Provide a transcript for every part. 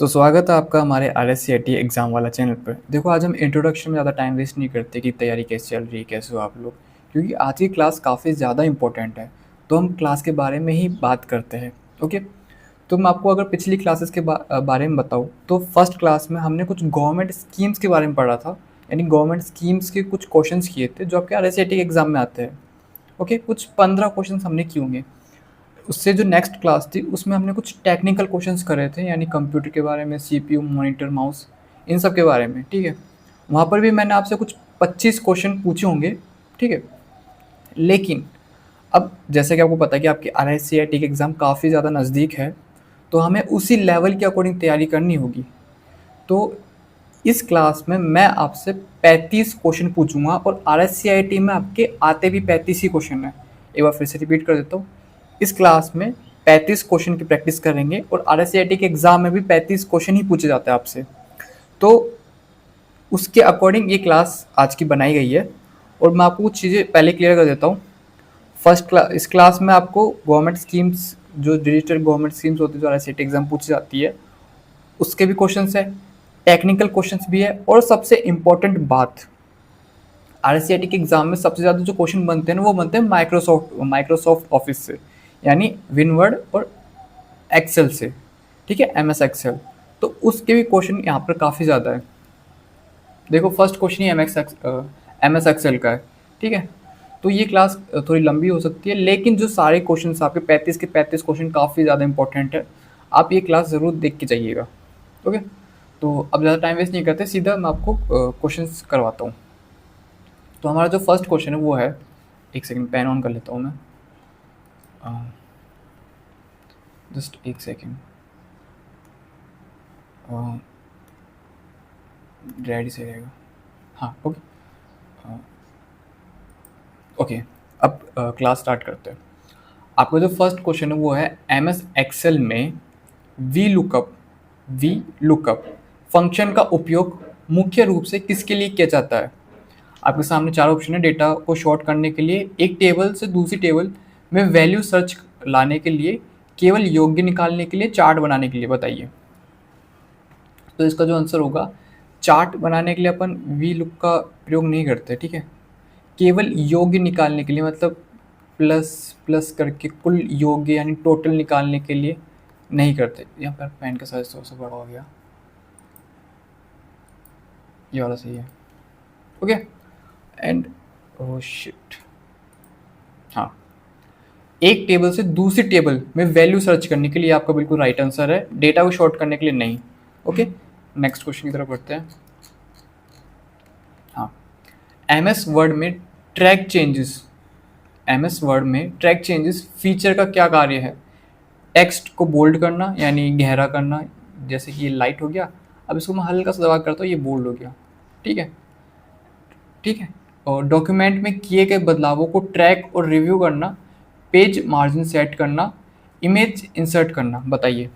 तो स्वागत है आपका हमारे RSCIT एग्ज़ाम वाला चैनल पर। देखो आज हम इंट्रोडक्शन में ज़्यादा टाइम वेस्ट नहीं करते कि तैयारी कैसे चल रही है, कैसे हो आप लोग, क्योंकि आज की क्लास काफ़ी ज़्यादा इम्पोर्टेंट है। तो हम क्लास के बारे में ही बात करते हैं। ओके, तो मैं आपको अगर पिछली क्लासेस के बारे में बताऊँ तो फर्स्ट क्लास में हमने कुछ गवर्नमेंट स्कीम्स के बारे में पढ़ा था। यानी गवर्नमेंट स्कीम्स के कुछ क्वेश्चंस किए थे जो आपके RSCIT के एग्ज़ाम में आते हैं। ओके, कुछ 15 क्वेश्चंस हमने किए होंगे। उससे जो नेक्स्ट क्लास थी उसमें हमने कुछ टेक्निकल क्वेश्चंस करे थे, यानी कंप्यूटर के बारे में, CPU, मॉनिटर, माउस, इन सब के बारे में। ठीक है, वहाँ पर भी मैंने आपसे कुछ 25 क्वेश्चन पूछे होंगे। ठीक है, लेकिन अब जैसे कि आपको पता है कि आपकी RSCIT की एग्ज़ाम काफ़ी ज़्यादा नज़दीक है, तो हमें उसी लेवल के अकॉर्डिंग तैयारी करनी होगी। तो इस क्लास में मैं आपसे 35 क्वेश्चन पूछूंगा और RSCIT में आपके आते भी 35 ही क्वेश्चन हैं। एक बार फिर से रिपीट कर देता हूँ, इस क्लास में 35 क्वेश्चन की प्रैक्टिस करेंगे और RSCIT के एग्जाम में भी 35 क्वेश्चन ही पूछे जाते हैं आपसे। तो उसके अकॉर्डिंग ये क्लास आज की बनाई गई है और मैं आपको कुछ चीज़ें पहले क्लियर कर देता हूँ। इस क्लास में आपको गवर्नमेंट स्कीम्स, जो डिजिटल गवर्नमेंट स्कीम्स होती है जो RSCIT एग्जाम पूछी जाती है, उसके भी क्वेश्चंस है, टेक्निकल क्वेश्चंस भी है, और सबसे इम्पोर्टेंट बात, RSCIT के एग्जाम में सबसे ज़्यादा जो क्वेश्चन बनते हैं ना वो बनते हैं माइक्रोसॉफ्ट ऑफिस से, यानी विनवर्ड और एक्सेल से। ठीक है, MS एक्सेल। तो उसके भी क्वेश्चन यहाँ पर काफ़ी ज़्यादा है। देखो फर्स्ट क्वेश्चन ही MS एक्सेल का है। ठीक है, तो ये क्लास थोड़ी लंबी हो सकती है, लेकिन जो सारे क्वेश्चन आपके 35 के 35 क्वेश्चन काफ़ी ज़्यादा इंपॉर्टेंट है। आप ये क्लास ज़रूर देख के जाइएगा। ओके, तो अब ज़्यादा टाइम वेस्ट नहीं करते, सीधा मैं आपको क्वेश्चंस करवाता हूँ। तो हमारा जो फर्स्ट क्वेश्चन है वो है, एक सेकंड पेन ऑन कर लेता हूँ मैं, जस्ट एक सेकंड, रेडी से रहेगा। हाँ, ओके। ओके, अब क्लास स्टार्ट करते हैं। आपका जो फर्स्ट क्वेश्चन है वो है, MS एक्सेल में वी लुकअप फंक्शन का उपयोग मुख्य रूप से किसके लिए किया जाता है? आपके सामने चार ऑप्शन है। डेटा को शॉर्ट करने के लिए, एक टेबल से दूसरी टेबल में वैल्यू सर्च लाने के लिए, केवल योग्य निकालने के लिए, चार्ट बनाने के लिए। बताइए। तो इसका जो आंसर होगा, चार्ट बनाने के लिए अपन वी लुक का प्रयोग नहीं करते। ठीक है, केवल योग्य निकालने के लिए, मतलब प्लस प्लस करके कुल योग्य यानी टोटल निकालने के लिए नहीं करते। यहाँ पर पेन का साइज थोड़ा सा बड़ा हो गया, ये वाला सही है। ओके, एंड ओह शिट, हाँ, एक टेबल से दूसरी टेबल में वैल्यू सर्च करने के लिए आपका बिल्कुल राइट आंसर है, डेटा को शॉर्ट करने के लिए नहीं। ओके, नेक्स्ट क्वेश्चन की तरफ बढ़ते हैं। हाँ, MS वर्ड में ट्रैक चेंजेस MS वर्ड में ट्रैक चेंजेस फीचर का क्या कार्य है? टेक्स्ट को बोल्ड करना यानी गहरा करना, जैसे कि ये लाइट हो गया, अब इसको मैं हल्का सा दबा करता हूँ, ये बोल्ड हो गया। ठीक है, ठीक है। और डॉक्यूमेंट में किए गए बदलावों को ट्रैक और रिव्यू करना, पेज मार्जिन सेट करना, इमेज इंसर्ट करना। बताइए।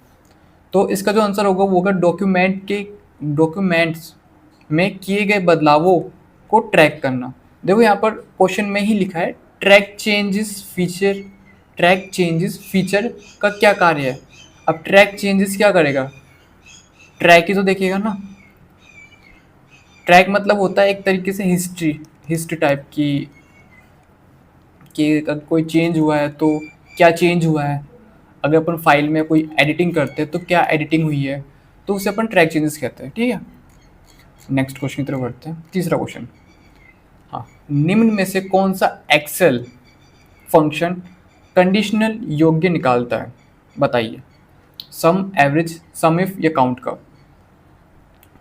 तो इसका जो आंसर होगा वो होगा डॉक्यूमेंट्स में किए गए बदलावों को ट्रैक करना। देखो यहाँ पर क्वेश्चन में ही लिखा है ट्रैक चेंजेस फीचर का क्या कार्य है। अब ट्रैक चेंजेस क्या करेगा? ट्रैक ही तो देखेगा ना। ट्रैक मतलब होता है एक तरीके से हिस्ट्री टाइप की, कि अगर कोई चेंज हुआ है तो क्या चेंज हुआ है, अगर अपन फाइल में कोई एडिटिंग करते हैं तो क्या एडिटिंग हुई है, तो उसे अपन ट्रैक चेंजेस कहते हैं। ठीक है, नेक्स्ट क्वेश्चन की तरफ बढ़ते हैं। तीसरा क्वेश्चन, हाँ, निम्न में से कौन सा एक्सेल फंक्शन कंडीशनल योग्य निकालता है? बताइए। सम, एवरेज, सम इफ या काउंट का?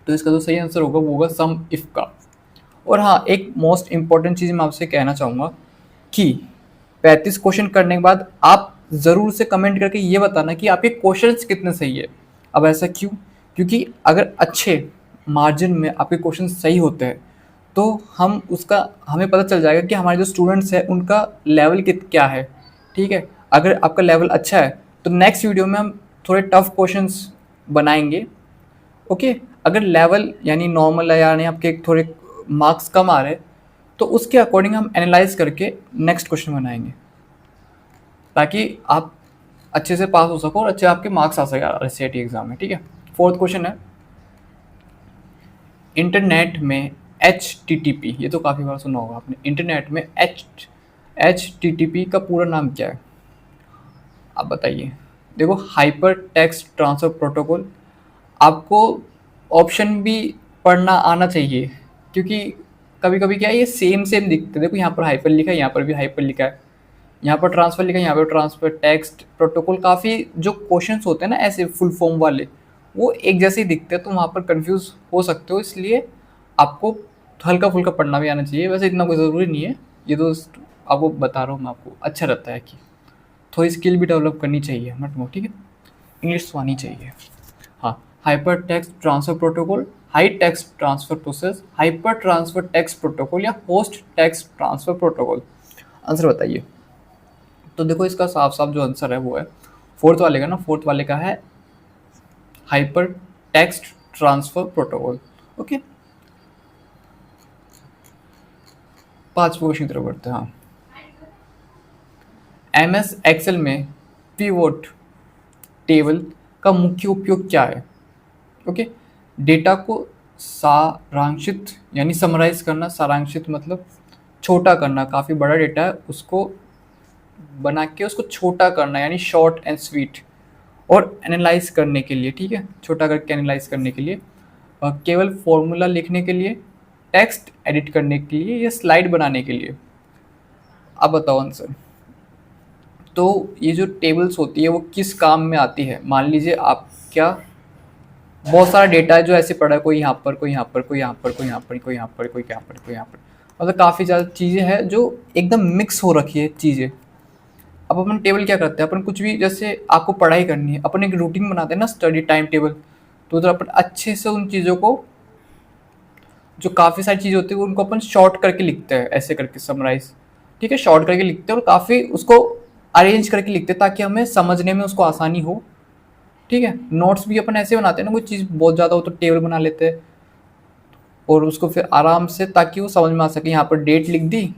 तो इसका जो सही आंसर होगा वो होगा सम इफ का। और हाँ, एक मोस्ट इंपॉर्टेंट चीज़ मैं आपसे कहना चाहूँगा कि 35 क्वेश्चन करने के बाद आप ज़रूर से कमेंट करके ये बताना कि आपके क्वेश्चंस कितने सही है। अब ऐसा क्यों? क्योंकि अगर अच्छे मार्जिन में आपके क्वेश्चन सही होते हैं तो हमें पता चल जाएगा कि हमारे जो स्टूडेंट्स हैं उनका लेवल क्या है। ठीक है, अगर आपका लेवल अच्छा है तो नेक्स्ट वीडियो में हम थोड़े टफ क्वेश्चंस बनाएंगे। ओके, अगर लेवल यानी नॉर्मल है, यानी आपके थोड़े मार्क्स कम आ रहे हैं, तो उसके अकॉर्डिंग हम एनालाइज करके नेक्स्ट क्वेश्चन बनाएंगे, ताकि आप अच्छे से पास हो सको और अच्छे आपके मार्क्स आ सके RSCIT एग्जाम में। ठीक है, फोर्थ क्वेश्चन है, इंटरनेट में HTTP, ये तो काफ़ी बार सुना होगा आपने, इंटरनेट में HTTP का पूरा नाम क्या है? आप बताइए। देखो, हाइपर टेक्स्ट ट्रांसफर प्रोटोकॉल, आपको ऑप्शन भी पढ़ना आना चाहिए, क्योंकि कभी कभी क्या है, ये सेम सेम दिखते हैं। देखो यहाँ पर हाइपर लिखा है, यहाँ पर भी हाइपर लिखा है, यहाँ पर ट्रांसफर लिखा है, यहाँ पर ट्रांसफर टेक्स्ट प्रोटोकॉल, काफ़ी जो क्वेश्चंस होते हैं ना ऐसे फुल फॉर्म वाले, वो एक जैसे ही दिखते हैं, तो वहाँ पर कंफ्यूज हो सकते हो। इसलिए आपको हल्का फुल्का पढ़ना भी आना चाहिए। वैसे इतना कोई ज़रूरी नहीं है, ये तो आपको बता रहा हूँ मैं, आपको अच्छा रहता है कि थोड़ी स्किल भी डेवलप करनी चाहिए मत वो, ठीक है, इंग्लिश तो आनी चाहिए। हाँ, hyper text transfer protocol, high text transfer process, hyper transfer text protocol या host text transfer protocol, answer बताइए। तो देखो, इसका साफ साफ जो आंसर है वो है फोर्थ वाले का ना, फोर्थ वाले का है hyper text transfer protocol. Okay, पांचवें क्वेश्चन की तरफ बढ़ते हैं। हाँ, MS एक्सेल में पिवोट टेबल का मुख्य उपयोग क्या है? ओके, डेटा को सारांशित यानी समराइज करना, सारांशित मतलब छोटा करना, काफ़ी बड़ा डेटा है उसको बना के उसको छोटा करना यानी शॉर्ट एंड स्वीट, और एनालाइज करने के लिए, ठीक है, छोटा करके एनालाइज करने के लिए, केवल फॉर्मूला लिखने के लिए, टेक्स्ट एडिट करने के लिए, या स्लाइड बनाने के लिए? अब बताओ आंसर। तो ये जो टेबल्स होती है वो किस काम में आती है? मान लीजिए आप क्या, बहुत सारा डेटा है जो ऐसे पड़ा है, कोई यहाँ पर, कोई यहाँ पर, कोई यहाँ पर, कोई यहाँ पर, कोई यहाँ पर, कोई यहाँ पर, कोई यहाँ पर, मतलब काफ़ी ज़्यादा चीज़ें हैं जो एकदम मिक्स हो रखी है चीज़ें। अब अपन टेबल क्या करते हैं, अपन कुछ भी, जैसे आपको पढ़ाई करनी है, अपन एक रूटीन बनाते हैं ना, स्टडी टाइम टेबल, तो उधर अपन अच्छे से उन चीज़ों को, जो काफ़ी सारी चीज़ें होती है उनको अपन शॉर्ट करके लिखते हैं, ऐसे करके समराइज, ठीक है, शॉर्ट करके लिखते हैं और काफ़ी उसको अरेंज करके लिखते हैं ताकि हमें समझने में उसको आसानी हो, ठीक है। नोट्स भी अपन ऐसे बनाते हैं ना, कोई चीज़ बहुत ज़्यादा हो तो टेबल बना लेते हैं और उसको फिर आराम से, ताकि वो समझ में आ सके। यहाँ पर डेट लिख दी,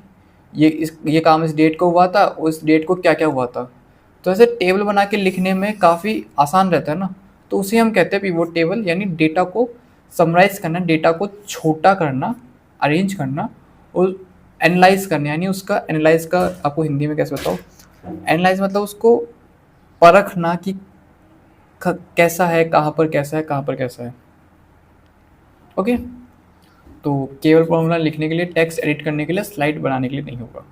ये काम इस डेट को हुआ था, उस डेट को क्या क्या हुआ था, तो ऐसे टेबल बना के लिखने में काफ़ी आसान रहता है ना, तो उसे हम कहते हैं पिवोट टेबल, यानी डेटा को समराइज करना, डेटा को छोटा करना, अरेंज करना और एनालाइज करना, यानी उसका एनालाइज का आपको हिंदी में कैसे बताओ, एनालाइज मतलब उसको परखना कि कैसा है, कहाँ पर कैसा है, कहाँ पर कैसा है। ओके, तो केवल फॉर्मूला लिखने के लिए, टेक्स्ट एडिट करने के लिए, स्लाइड बनाने के लिए नहीं होगा,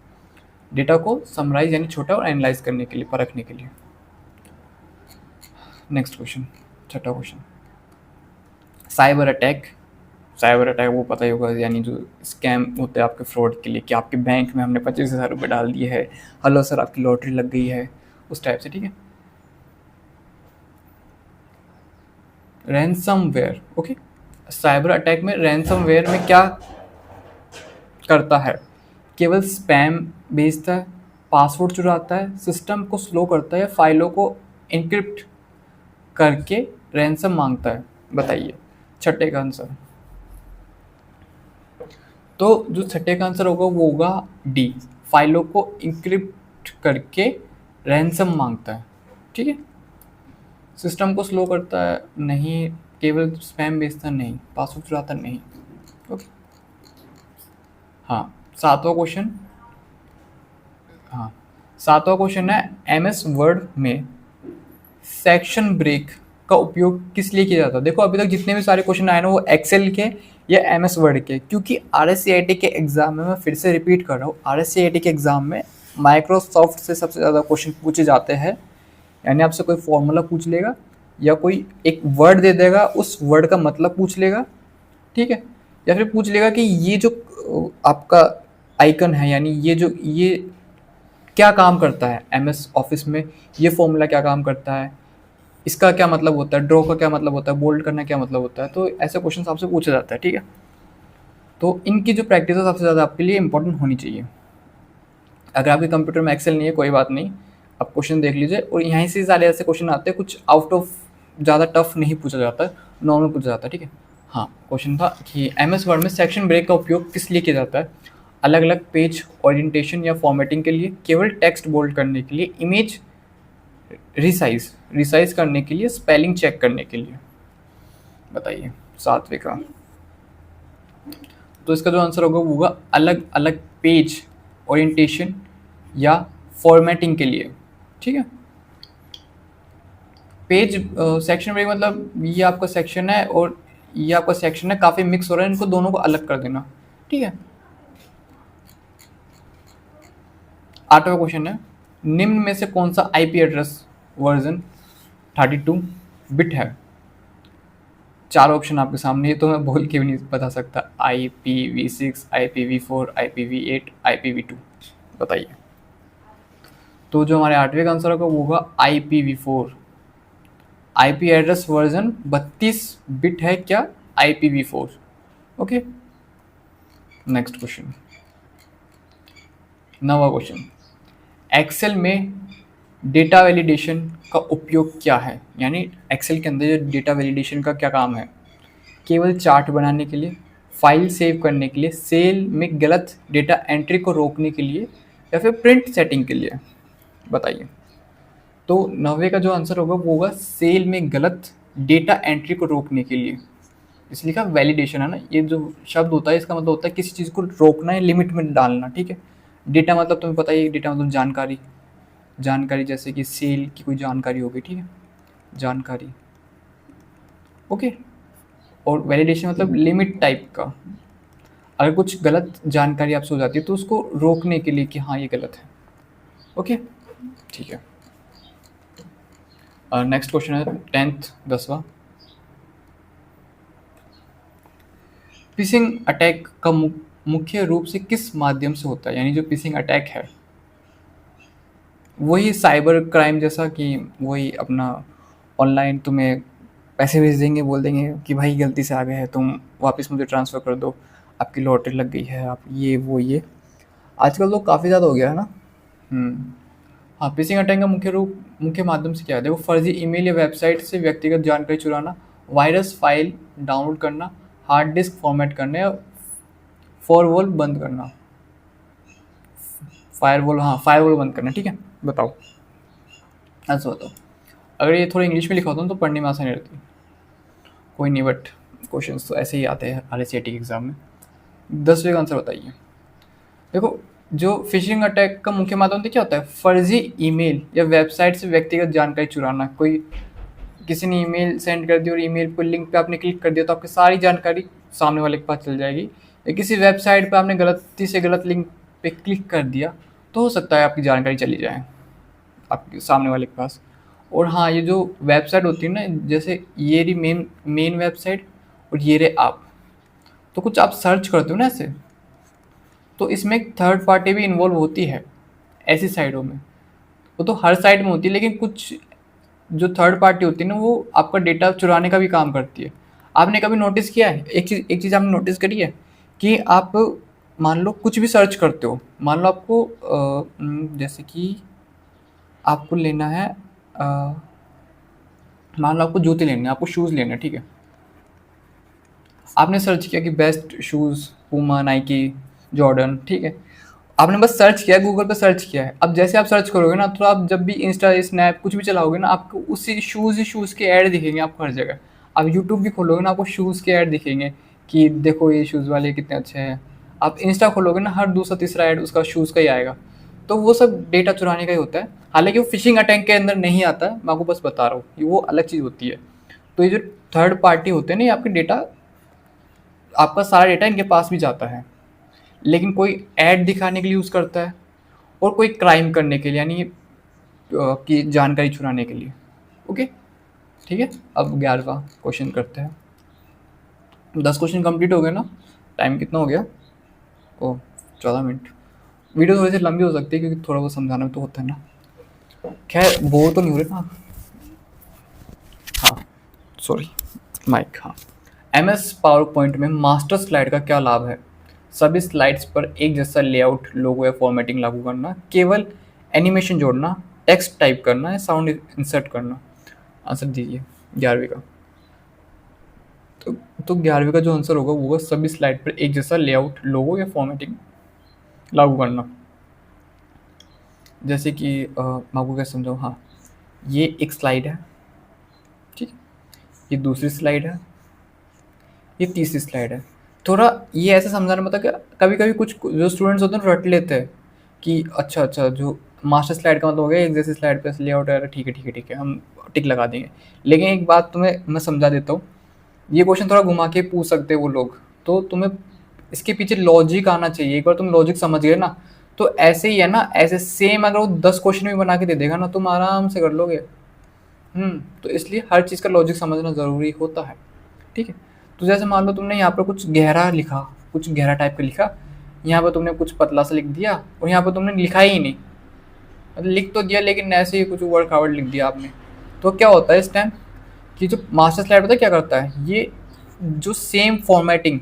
डेटा को समराइज यानी छोटा और एनालाइज करने के लिए, परखने के लिए। नेक्स्ट क्वेश्चन, छठा question, cyber attack. Cyber attack वो पता ही होगा, यानी जो स्कैम होते हैं आपके फ्रॉड के लिए, कि आपके बैंक में हमने 25,000 रुपये डाल दिए है, हेलो सर आपकी लॉटरी लग गई है, उस टाइप से, ठीक है। रैंसमवेयर, ओके, साइबर अटैक में रैंसमवेयर में क्या करता है? केवल स्पैम भेजता है, पासवर्ड चुराता है, सिस्टम को स्लो करता है, या फाइलों को इनक्रिप्ट करके रैंसम मांगता है? बताइए छठे का आंसर। तो जो छठे का आंसर होगा वो होगा डी, फाइलों को इनक्रिप्ट करके रैंसम मांगता है, ठीक है। सिस्टम को स्लो करता है नहीं, केवल स्पैम भेजता नहीं, पासवर्ड चुराता नहीं, ओके। हाँ, सातवां क्वेश्चन, हाँ, सातवां क्वेश्चन है, MS वर्ड में सेक्शन ब्रेक का उपयोग किस लिए किया जाता है? देखो, अभी तक जितने भी सारे क्वेश्चन आए ना वो एक्सेल के या MS वर्ड के, क्योंकि RSCIT के एग्जाम में, मैं फिर से रिपीट कर रहा हूँ, RSCIT के एग्जाम में माइक्रोसॉफ्ट से सबसे ज़्यादा क्वेश्चन पूछे जाते हैं। यानी आपसे कोई फॉर्मूला पूछ लेगा या कोई एक वर्ड दे देगा, उस वर्ड का मतलब पूछ लेगा, ठीक है, या फिर पूछ लेगा कि ये जो आपका आइकन है, यानी ये क्या काम करता है MS ऑफिस में, ये फॉर्मूला क्या काम करता है, इसका क्या मतलब होता है, ड्रॉ का क्या मतलब होता है, बोल्ड करना क्या मतलब होता है, तो ऐसे क्वेश्चन आपसे पूछा जाता है, ठीक है। तो इनकी जो प्रैक्टिस है सबसे ज़्यादा आपके लिए इंपॉर्टेंट होनी चाहिए। अगर आपके कंप्यूटर में एक्सेल नहीं है, कोई बात नहीं, आप क्वेश्चन देख लीजिए, और यहीं से सारे ऐसे क्वेश्चन आते हैं, कुछ आउट ऑफ ज़्यादा टफ नहीं पूछा जाता, नॉर्मल पूछा जाता है, ठीक है। हाँ, क्वेश्चन था कि MS वर्ड में सेक्शन ब्रेक का उपयोग किस लिए किया जाता है? अलग अलग पेज ओरिएंटेशन या फॉर्मेटिंग के लिए, केवल टेक्स्ट बोल्ड करने के लिए, इमेज रिसाइज करने के लिए, स्पेलिंग चेक करने के लिए। बताइए 7वें का। तो इसका जो आंसर होगा वो होगा अलग अलग पेज ओरिएंटेशन या फॉर्मेटिंग के लिए। ठीक है, पेज सेक्शन ब्रेक मतलब ये आपका सेक्शन है और ये आपका सेक्शन है, काफ़ी मिक्स हो रहा है, इनको दोनों को अलग कर देना। ठीक है, 8वां क्वेश्चन है, निम्न में से कौन सा आईपी एड्रेस वर्जन 32 बिट है? 4 ऑप्शन आपके सामने, ये तो मैं बोल के भी नहीं बता सकता। IPv6, IPv4, IPv8, IPv2। बताइए। तो जो हमारे 8वें का आंसर होगा वो होगा IPv4। IP address version 32 bit है क्या? IPv4। ओके, नेक्स्ट क्वेश्चन, 9वां क्वेश्चन, एक्सेल में डेटा वैलिडेशन का उपयोग क्या है? यानी एक्सेल के अंदर जो डेटा वैलिडेशन का क्या काम है? केवल चार्ट बनाने के लिए, फाइल सेव करने के लिए, सेल में गलत डेटा एंट्री को रोकने के लिए, या फिर प्रिंट सेटिंग के लिए? बताइए। तो 9वें का जो आंसर होगा वो होगा सेल में गलत डेटा एंट्री को रोकने के लिए। इसलिए का वैलिडेशन है ना, ये जो शब्द होता है इसका मतलब होता है किसी चीज़ को रोकना है, लिमिट में डालना। ठीक है, डेटा मतलब तुम्हें पता ही है, डेटा मतलब जानकारी। जानकारी जैसे कि सेल की कोई जानकारी होगी। ठीक है, जानकारी। ओके, और वैलिडेशन मतलब लिमिट टाइप का। अगर कुछ गलत जानकारी आपसे हो जाती है तो उसको रोकने के लिए कि हाँ ये गलत है। ओके, ठीक है। नेक्स्ट क्वेश्चन है 10th 10वां, फिशिंग अटैक का मुख्य रूप से किस माध्यम से होता है? यानी जो फिशिंग अटैक है वही साइबर क्राइम जैसा, कि वही अपना ऑनलाइन तुम्हें पैसे भेज देंगे, बोल देंगे कि भाई गलती से आ गए हैं, तुम वापस मुझे ट्रांसफ़र कर दो, आपकी लॉटरी लग गई है, आप ये वो ये। आजकल तो काफ़ी ज़्यादा हो गया है ना। हाँ, फिशिंग अटैक का मुख्य माध्यम से क्या है? देखो, फर्जी ईमेल या वेबसाइट से व्यक्तिगत जानकारी चुराना, वायरस फाइल डाउनलोड करना, हार्ड डिस्क फॉर्मेट करना या फायरवॉल बंद करना। फायरवॉल, हाँ फायरवॉल बंद करना। ठीक है, बताओ आंसर बताओ। अगर ये थोड़ा इंग्लिश में लिखा होता ना तो पढ़ने में आसानी रहती। कोई नहीं, बट क्वेश्चंस तो ऐसे ही आते हैं RSAT के एग्ज़ाम में। 10वें का आंसर बताइए। देखो, जो फिशिंग अटैक का मुख्य माध्यम तो क्या होता है? फर्जी ईमेल या वेबसाइट से व्यक्तिगत जानकारी चुराना। कोई किसी ने ईमेल सेंड कर दी और ईमेल पर लिंक पे आपने क्लिक कर दिया तो आपकी सारी जानकारी सामने वाले के पास चल जाएगी। या किसी वेबसाइट पे आपने गलती से गलत लिंक पे क्लिक कर दिया तो हो सकता है आपकी जानकारी चली जाए आपके सामने वाले के पास। और हाँ, ये जो वेबसाइट होती है ना, जैसे ये रही मेन वेबसाइट और ये रहे आप, तो कुछ आप सर्च करते हो ना ऐसे, तो इसमें एक थर्ड पार्टी भी इन्वॉल्व होती है ऐसी साइटों में। वो तो हर साइट में होती है, लेकिन कुछ जो थर्ड पार्टी होती है ना वो आपका डेटा चुराने का भी काम करती है। आपने कभी नोटिस किया है, एक चीज़ आपने नोटिस करी है कि आप मान लो कुछ भी सर्च करते हो, मान लो आपको जैसे कि आपको लेना है, मान लो आपको जूते लेने हैं, आपको शूज़ लेने हैं। ठीक है, आपने सर्च किया कि best shoes Puma, Nike, Jordan. ठीक है, आपने बस सर्च किया, गूगल पे सर्च किया है। अब जैसे आप सर्च करोगे ना तो आप जब भी इंस्टा स्नैप कुछ भी चलाओगे ना, आपको उसी शूज़ के ऐड दिखेंगे आपको हर जगह। आप यूट्यूब भी खोलोगे ना, आपको शूज़ के ऐड दिखेंगे कि देखो ये शूज़ वाले कितने अच्छे हैं। आप इंस्टा खोलोगे ना, हर दूसरा तीसरा ऐड उसका शूज़ का ही आएगा। तो वो सब डेटा चुराने का ही होता है। हालांकि वो फिशिंग अटैक के अंदर नहीं आता है, मैं आपको बस बता रहा हूँ, ये वो अलग चीज़ होती है। तो ये जो थर्ड पार्टी होते हैं ना, ये आपके डेटा, आपका सारा डेटा इनके पास भी जाता है, लेकिन कोई ऐड दिखाने के लिए यूज़ करता है और कोई क्राइम करने के लिए, यानी की जानकारी चुराने के लिए। ओके, ठीक है। अब 11वां क्वेश्चन करते हैं। 10 क्वेश्चन कंप्लीट हो गए ना? टाइम कितना हो गया? ओह, 14 मिनट। वीडियो थोड़ी सी लंबी हो सकती है क्योंकि थोड़ा बहुत समझाना तो होता है ना। खैर, बोर तो नहीं हो रहे ना? हाँ, सॉरी, माइक। हाँ, MS पावर पॉइंट में मास्टर स्लाइड का क्या लाभ है? सभी स्लाइड्स पर एक जैसा लेआउट, लोगो या फॉर्मेटिंग लागू करना, केवल एनिमेशन जोड़ना, टेक्स्ट टाइप करना या साउंड इंसर्ट करना? आंसर दीजिए 11वीं का। तो 11वीं का जो आंसर होगा वो होगा सभी स्लाइड पर एक जैसा लेआउट, लोगो या फॉर्मेटिंग लागू करना। जैसे कि मैं आपको क्या समझाऊँ? हाँ, ये एक स्लाइड है, ठीक है, ये दूसरी स्लाइड है, ये तीसरी स्लाइड है। थोड़ा ये ऐसे समझाना पड़ता है कि कभी कभी कुछ जो स्टूडेंट्स होते हैं रट लेते हैं कि अच्छा अच्छा जो मास्टर स्लाइड का मतलब हो गया एक जैसी स्लाइड पे लेआउट है, ठीक है ठीक है ठीक है हम टिक लगा देंगे। लेकिन एक बात तुम्हें मैं समझा देता हूँ, ये क्वेश्चन थोड़ा घुमा के पूछ सकते हैं वो लोग, तो तुम्हें इसके पीछे लॉजिक आना चाहिए। एक बार तुम लॉजिक समझ गए ना, तो ऐसे ही है ना, ऐसे सेम अगर वो 10 क्वेश्चन भी बना के दे देगा ना, तुम आराम से कर लोगे। तो इसलिए हर चीज़ का लॉजिक समझना ज़रूरी होता है। ठीक है, तो जैसे मान लो तुमने यहाँ पर कुछ गहरा लिखा, कुछ गहरा टाइप का लिखा, यहाँ पर तुमने कुछ पतला सा लिख दिया और यहाँ पर तुमने लिखा ही नहीं, मतलब लिख तो दिया लेकिन ऐसे ही कुछ वर्ड खावर्ड लिख दिया आपने। तो क्या होता है इस टाइम कि जो मास्टर स्लाइड होता है क्या करता है, ये जो सेम फॉर्मेटिंग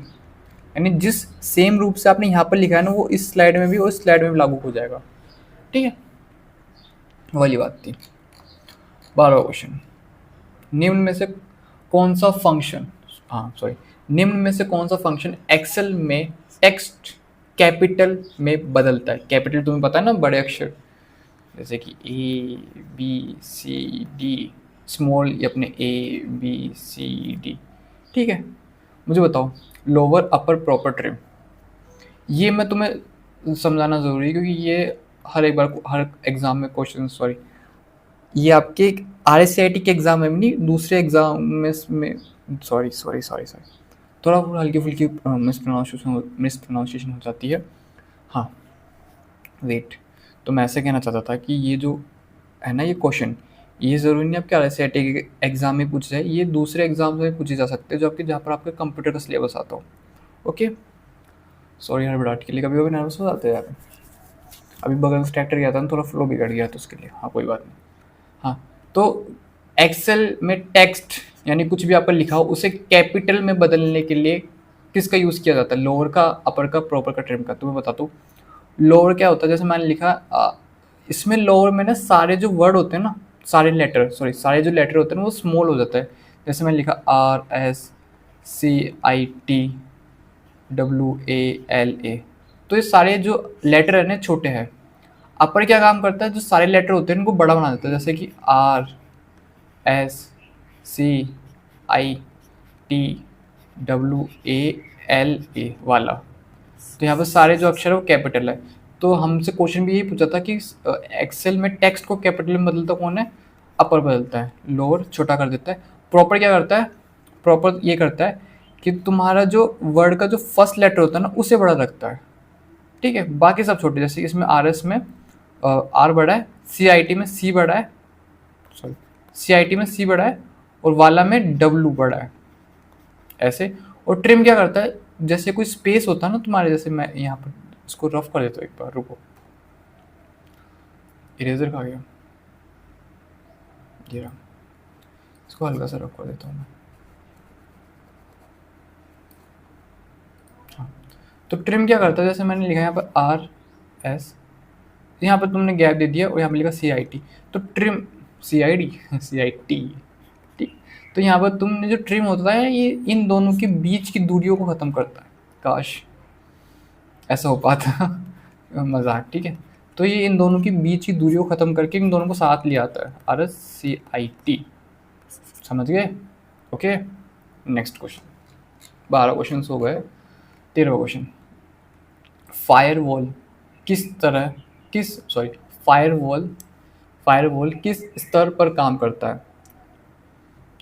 यानी जिस सेम रूप से आपने यहाँ पर लिखा है ना, वो इस स्लाइड में भी और इस स्लाइड में भी लागू हो जाएगा। ठीक है, वाली बात थी। 12वां क्वेश्चन, निम्न में से कौन सा फंक्शन, हाँ सॉरी, निम्न में से कौन सा फंक्शन एक्सेल में टेक्स्ट कैपिटल में बदलता है। कैपिटल तुम्हें पता है ना, बड़े अक्षर, जैसे कि A B C D, small ये अपने ए बी सी डी। ठीक है, मुझे बताओ लोअर अपर प्रॉपर ट्रिम, ये मैं तुम्हें समझाना ज़रूरी है क्योंकि ये हर एक बार हर एग्ज़ाम में क्वेश्चन, सॉरी ये आपके R S C I T के एग्ज़ाम में भी नहीं, दूसरे एग्ज़ाम में सॉरी सॉरी सॉरी सॉरी थोड़ा हल्की फुल्की मिसप्रोनाउंसिएशन हो जाती है। हाँ वेट, तो मैं ऐसे कहना चाहता था कि ये जो है ना ये क्वेश्चन, ये ज़रूरी नहीं आपके R S C I T के एग्ज़ाम में पूछे जाए, ये दूसरे एग्ज़ाम में पूछे जा सकते हैं जो आपके जहाँ पर आपके कंप्यूटर का सिलेबस आता हो। ओके, सॉरी यार हड़बड़ाहट के लिए, कभी कभी नर्वस हो जाते हैं यार। अभी बगल में ट्रैक्टर गया था ना, थोड़ा फ्लो बिगड़ गया तो उसके लिए, हाँ कोई बात नहीं। हाँ, तो एक्सेल में टेक्स्ट यानी कुछ भी आपका लिखा हो उसे कैपिटल में बदलने के लिए किसका यूज़ किया जाता है, लोअर का, अपर का, प्रॉपर का, ट्रिम का। तो मैं बताता हूँ लोअर क्या होता है, जैसे मैंने लिखा इसमें लोअर में ना सारे जो वर्ड होते हैं ना, सारे लेटर, सॉरी सारे जो लेटर होते हैं ना वो स्मॉल हो जाता है। जैसे मैंने लिखा R S C I T WALA, तो ये सारे जो लेटर है ना छोटे हैं। अपर क्या काम करता है, जो सारे लेटर होते हैं इनको बड़ा बना देता है, जैसे कि RSCITWALA वाला। तो यहाँ पर सारे जो अक्षर है वो कैपिटल है। तो हमसे क्वेश्चन भी यही पूछा था कि एक्सेल में टेक्स्ट को कैपिटल में बदलता कौन है, अपर बदलता है, लोअर छोटा कर देता है। प्रॉपर क्या करता है, प्रॉपर ये करता है कि तुम्हारा जो वर्ड का जो फर्स्ट लेटर होता है ना उसे बड़ा रखता है। ठीक है, बाकी सब छोटे, जैसे इसमें RS में R बड़ा है, CIT में C बड़ा है, सॉरी CIT में C बड़ा है और वाला में W बड़ा है, ऐसे। और ट्रिम क्या करता है, जैसे कोई स्पेस होता है ना तुम्हारे, जैसे मैं यहाँ पर इसको रफ कर देता हूँ, एक बार रुको, इरेजर खा गया, ये रहा, इसको हल्का सा रफ कर देता हूँ मैं। हाँ, तो ट्रिम क्या करता है, जैसे मैंने लिखा यहाँ पर RS, यहाँ पर तुमने गैप दे दिया और यहाँ पर लिखा CIT, तो ट्रिम CID CIT, ठीक। तो यहाँ पर तुमने जो ट्रिम होता है ये इन दोनों के बीच की दूरियों को ख़त्म करता है। काश ऐसा हो पाता मजाक, ठीक है। तो ये इन दोनों की बीच की दूरियों को ख़त्म करके इन दोनों को साथ ले आता है, RSCIT, समझ गए। ओके, नेक्स्ट क्वेश्चन, 12 क्वेश्चन हो गए। 13वां क्वेश्चन, फायरवॉल फायरवॉल किस स्तर पर काम करता है।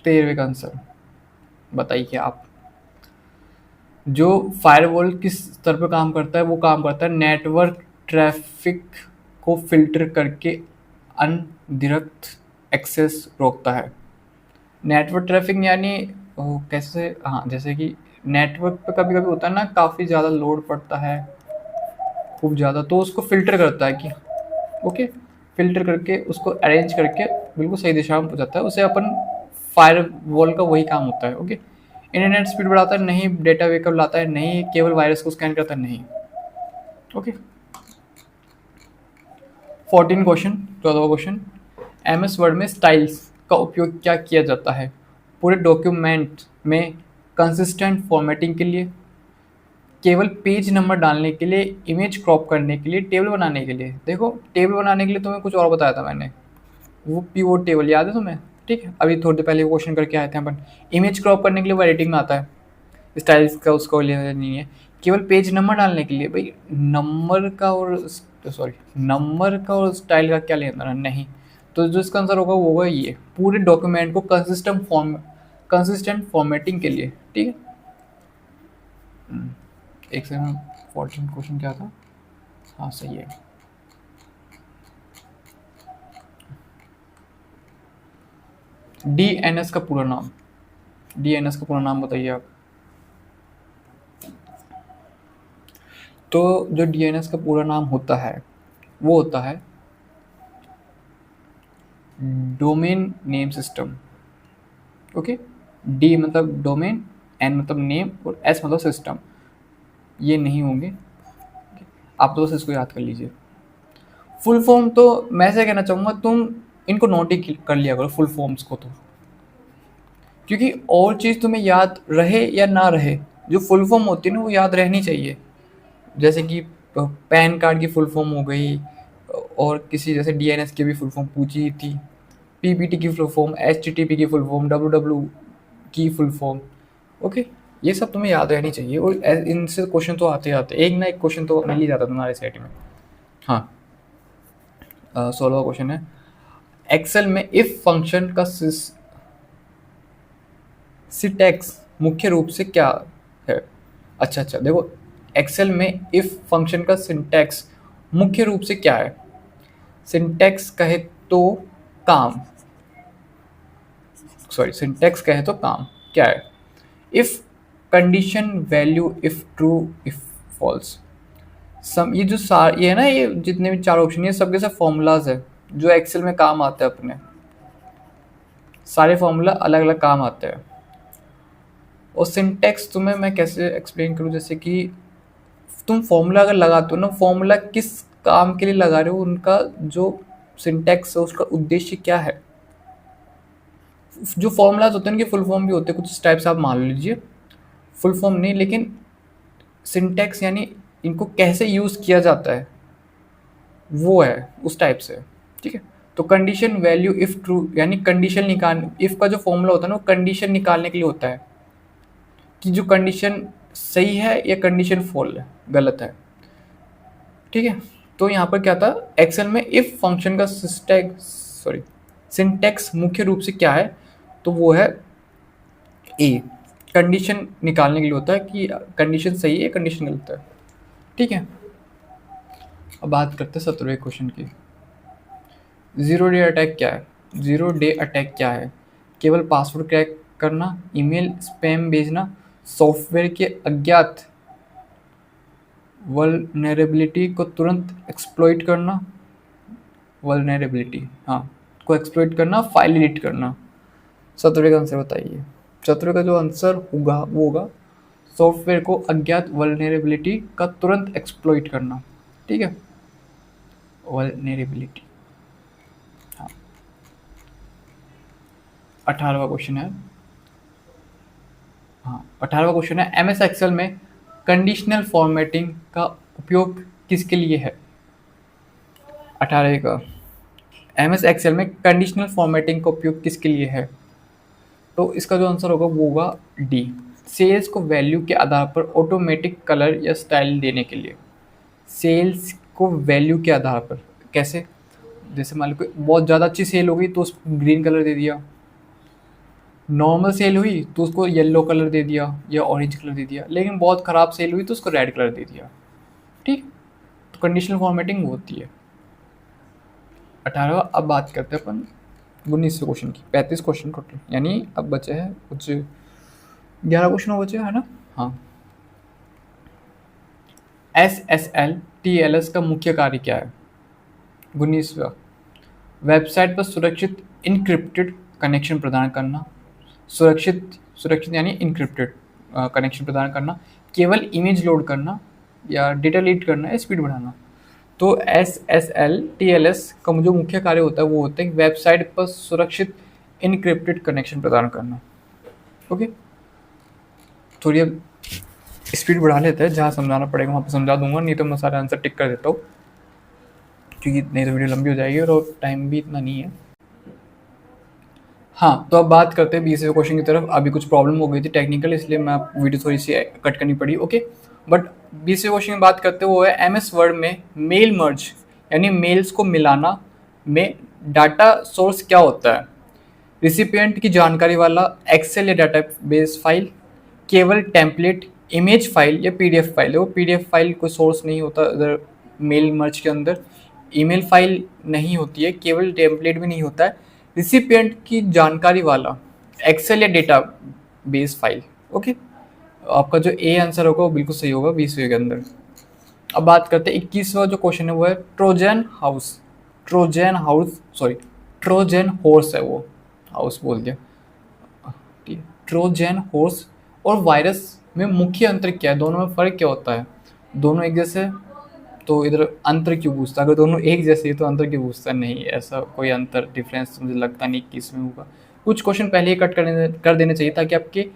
13वें का आंसर बताइए आप। जो फायरवॉल किस स्तर पर काम करता है, वो काम करता है नेटवर्क ट्रैफिक को फिल्टर करके अनधिकृत एक्सेस रोकता है। नेटवर्क ट्रैफिक यानी कैसे, हाँ जैसे कि नेटवर्क पे कभी कभी होता है ना, काफ़ी ज़्यादा लोड पड़ता है, खूब ज़्यादा, तो उसको फ़िल्टर करता है कि ओके, फ़िल्टर करके उसको अरेंज करके बिल्कुल सही दिशा में पहुँचाता है, उसे अपन फायर वॉल का वही काम होता है। ओके, इंटरनेट स्पीड बढ़ाता है नहीं, डेटा बैकअप लाता है नहीं, केवल वायरस को स्कैन करता है नहीं। ओके, 14 क्वेश्चन, 14वां क्वेश्चन, MS वर्ड में स्टाइल्स का उपयोग क्या किया जाता है। पूरे डॉक्यूमेंट में कंसिस्टेंट फॉर्मेटिंग के लिए, केवल पेज नंबर डालने के लिए, इमेज क्रॉप करने के लिए, टेबल बनाने के लिए। देखो टेबल बनाने के लिए तुम्हें कुछ और बताया था मैंने, वो पिवोट टेबल याद है तुम्हें, ठीक है, अभी थोड़ी देर पहले क्वेश्चन करके आए थे अपन। इमेज क्रॉप करने के लिए वो एडिटिंग में आता है, स्टाइल्स का उसको लेना नहीं है, केवल पेज नंबर डालने के लिए। भाई नंबर का और स्टाइल का क्या लेना है? नहीं। तो जो इसका आंसर होगा वो होगा ये, पूरे डॉक्यूमेंट को कंसिस्टेंट फॉर्मेटिंग के लिए। ठीक है। एक सेकंड, 14 क्वेश्चन क्या था? हाँ सही है। DNS का पूरा नाम, DNS का पूरा नाम बताइए आप। तो जो DNS का पूरा नाम होता है वो होता है domain name system. Okay. D मतलब डोमेन, एन मतलब नेम और एस मतलब सिस्टम। ये नहीं होंगे, आप तो बस इसको याद कर लीजिए। फुल फॉर्म तो मैं ऐसे कहना चाहूँगा, तुम इनको नोट ही कर लिया करो फुल फॉर्म्स को, तो क्योंकि और चीज़ तुम्हें याद रहे या ना रहे, जो फुल फॉर्म होती है ना वो याद रहनी चाहिए। जैसे कि पैन कार्ड की फुल फॉर्म हो गई, और किसी जैसे DNS की भी फुल फॉर्म पूछी थी, PPT की फुल फॉर्म, HTTP की फुल फॉर्म, WW की फुल फॉर्म। ओके, ये सब तुम्हें याद रहनी चाहिए, और इनसे क्वेश्चन तो आते आते एक ना एक क्वेश्चन तो मिल ही जाता तुम्हारे सेट में। हाँ, 16वां क्वेश्चन है, एक्सेल में इफ फंक्शन का सिंटैक्स मुख्य रूप से क्या है? अच्छा देखो, एक्सेल में इफ फंक्शन का सिंटैक्स मुख्य रूप से क्या है? सिंटैक्स कहे तो काम, सिंटैक्स कहे तो काम क्या है? If condition, value, if true, if false. Sum ये जो ये है ना, ये जितने भी चार ऑप्शन, ये सबके सब फॉर्मूलाज है जो एक्सेल में काम आते हैं अपने। सारे फॉर्मूला अलग अलग काम आते हैं। और सिंटैक्स तुम्हें मैं कैसे एक्सप्लेन करूँ, जैसे कि तुम फॉर्मूला अगर लगाते हो ना, फॉर्मूला किस काम के लिए लगा रहे हो, उनका जो सिंटैक्स है उसका उद्देश्य क्या है। जो फॉर्मूलाज होते हैं उनके फुल फॉर्म भी होते हैं, कुछ टाइप से आप मान लीजिए, फुल फॉर्म नहीं, लेकिन सिंटैक्स यानी इनको कैसे यूज़ किया जाता है वो है उस टाइप से। ठीक है। तो कंडीशन, वैल्यू, इफ ट्रू, यानी कंडीशन निकाल, इफ का जो फॉर्मूला होता है ना वो कंडीशन निकालने के लिए होता है कि जो कंडीशन सही है या कंडीशन फॉल है, गलत है। ठीक है। तो यहाँ पर क्या था, एक्सेल में इफ फंक्शन का सिंटैक्स मुख्य रूप से क्या है, तो वो है ए, कंडीशन निकालने के लिए होता है कि कंडीशन सही है, कंडीशन गलत है। ठीक है। अब बात करते हैं 17वें क्वेश्चन की। ज़ीरो डे अटैक क्या है? ज़ीरो डे अटैक क्या है? केवल पासवर्ड क्रैक करना, ईमेल स्पैम भेजना, सॉफ्टवेयर के अज्ञात वल्नरेबिलिटी को तुरंत एक्सप्लॉइट करना, वल्नरेबिलिटी हाँ को एक्सप्लॉइट करना, फाइल डिलीट करना। 17वें का आंसर बताइए। 17वें का जो आंसर होगा वो होगा सॉफ्टवेयर को अज्ञात वल्नरेबिलिटी का तुरंत एक्सप्लॉइट करना। ठीक है, वल्नरेबिलिटी। हाँ, 18वां क्वेश्चन है। हाँ, 18वां क्वेश्चन है, MS एक्सेल में कंडीशनल फॉर्मेटिंग का उपयोग किसके लिए है? 18वें का, MS एक्सेल में कंडीशनल फॉर्मेटिंग का उपयोग किसके लिए है? तो इसका जो आंसर होगा वो होगा डी, सेल्स को वैल्यू के आधार पर ऑटोमेटिक कलर या स्टाइल देने के लिए। सेल्स को वैल्यू के आधार पर कैसे? जैसे मान लो कोई बहुत ज़्यादा अच्छी सेल हो गई तो उसको ग्रीन कलर दे दिया, नॉर्मल सेल हुई तो उसको येलो कलर दे दिया या ऑरेंज कलर दे दिया, लेकिन बहुत ख़राब सेल हुई तो उसको रेड कलर दे दिया। ठीक, तो कंडीशनल फॉर्मेटिंग वो होती है। 18वां। अब बात करते हैं अपन 19वें क्वेश्चन की। 35 क्वेश्चन टोटल, यानी अब बचे हैं कुछ 11 क्वेश्चन हो बचे है ना। हाँ, SSL TLS का मुख्य कार्य क्या है? 19वां, वेबसाइट पर सुरक्षित इनक्रिप्टेड कनेक्शन प्रदान करना, सुरक्षित यानी इनक्रिप्टेड कनेक्शन प्रदान करना, केवल इमेज लोड करना, या डेटा रीड करना या स्पीड बढ़ाना। तो SSL TLS का जो मुख्य कार्य होता है वो होता है वेबसाइट पर सुरक्षित इनक्रिप्टेड कनेक्शन प्रदान करना। ओके, थोड़ी अब स्पीड बढ़ा लेते हैं, जहाँ समझाना पड़ेगा वहाँ पर समझा दूंगा, नहीं तो मैं सारे आंसर टिक कर देता हूँ, क्योंकि नहीं तो वीडियो लंबी हो जाएगी और टाइम भी इतना नहीं है। हाँ, तो अब बात करते हैं 20वें क्वेश्चन की तरफ। अभी कुछ प्रॉब्लम हो गई थी टेक्निकल, इसलिए मैं वीडियो थोड़ी सी कट करनी पड़ी, ओके। बट 20वें क्वेश्चन की बात करते हैं, वो है एमएस वर्ड में मेल मर्ज यानी मेल्स को मिलाना में डाटा सोर्स क्या होता है? रिसिपिएंट की जानकारी वाला एक्सेल या डाटाबेस फाइल, केवल टेम्पलेट, इमेज फाइल या पीडीएफ फाइल। है वो पीडीएफ फाइल कोई सोर्स नहीं होता इधर मेल मर्ज के अंदर, ईमेल फाइल नहीं होती है, केवल टेम्पलेट भी नहीं होता है, रिसिपिएंट की जानकारी वाला एक्सेल या डेटा बेस फाइल, ओके। आपका जो ए आंसर होगा वो बिल्कुल सही होगा 20वें के अंदर। अब बात करते हैं 21वां जो क्वेश्चन है, वो है Trojan house. Trojan house, sorry, Trojan horse है वो, हाउस बोल दिया, ठीक है। ट्रोजन हॉर्स और वायरस में मुख्य अंतर क्या है? दोनों में फ़र्क क्या होता है? दोनों एक जैसे, तो इधर अंतर क्यों पूछता? अगर दोनों एक जैसे ही तो अंतर क्यों पूछता? नहीं, ऐसा कोई अंतर डिफरेंस मुझे लगता नहीं कि इसमें होगा। कुछ क्वेश्चन पहले ही कट कर देने चाहिए, ताकि आपके,